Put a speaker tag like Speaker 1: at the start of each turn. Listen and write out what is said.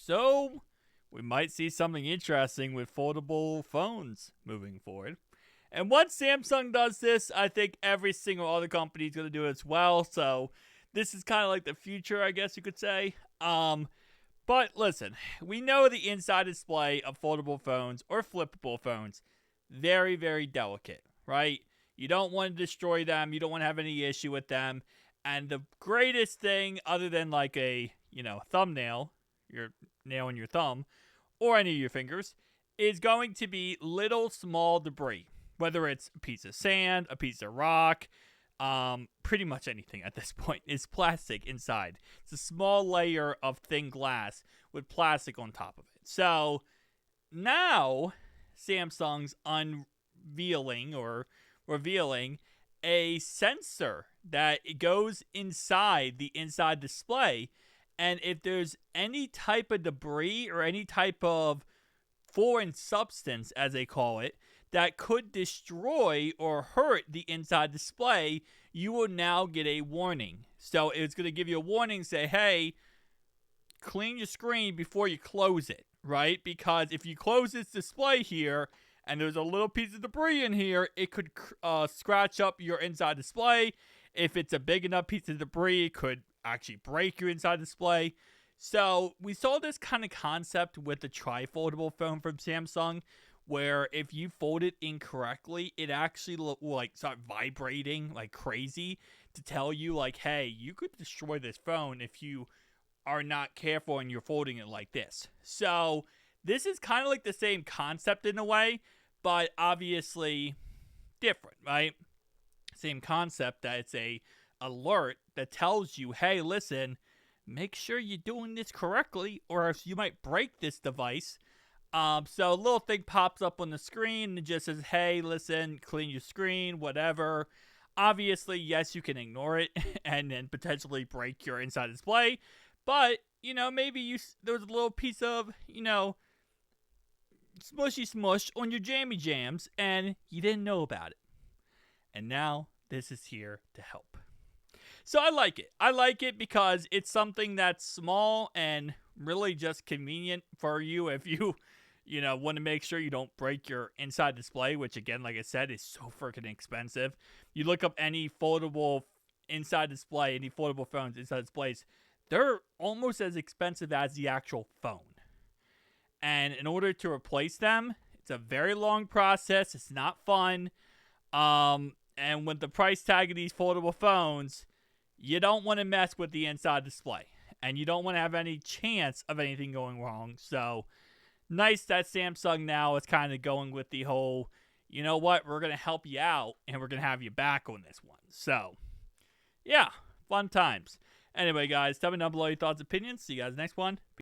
Speaker 1: So, we might see something interesting with foldable phones moving forward. And once Samsung does this, I think every single other company is going to do it as well. So, this is kind of like the future, I guess you could say. But listen, we know the inside display of foldable phones or flippable phones, very, very delicate, right? You don't want to destroy them. You don't want to have any issue with them. And the greatest thing, other than like a, thumbnail, your nail in your thumb, or any of your fingers, is going to be little small debris. Whether it's a piece of sand, a piece of rock, pretty much anything at this point is plastic inside. It's a small layer of thin glass with plastic on top of it. So now Samsung's unveiling or revealing a sensor that goes inside the inside display, and if there's any type of debris or any type of foreign substance, as they call it, that could destroy or hurt the inside display, you will now get a warning. So it's going to give you a warning, say, hey, clean your screen before you close it, right? Because if you close this display here and there's a little piece of debris in here, it could scratch up your inside display. If it's a big enough piece of debris, it could actually break your inside display. So we saw this kind of concept with the tri-foldable phone from Samsung, where if you fold it incorrectly, it actually will like start vibrating like crazy to tell you like, hey, you could destroy this phone if you are not careful and you're folding it like this. So this is kind of like the same concept in a way, but obviously different, right? Same concept, that it's a alert that tells you, hey, listen, make sure you're doing this correctly or else you might break this device. So a little thing pops up on the screen and just says, hey, listen, clean your screen, whatever. Obviously, yes, you can ignore it and then potentially break your inside display. But, maybe there was a little piece of, smushy smush on your jammy jams and you didn't know about it. And now this is here to help. So I like it. I like it because it's something that's small and really just convenient for you if you, want to make sure you don't break your inside display, which again, like I said, is so freaking expensive. You look up any foldable inside display, any foldable phones inside displays, they're almost as expensive as the actual phone. And in order to replace them, it's a very long process. It's not fun. And with the price tag of these foldable phones, you don't want to mess with the inside display. And you don't want to have any chance of anything going wrong. So, nice that Samsung now is kind of going with the whole, you know what, we're going to help you out and we're going to have you back on this one. So, yeah, fun times. Anyway, guys, tell me down below your thoughts and opinions. See you guys next one.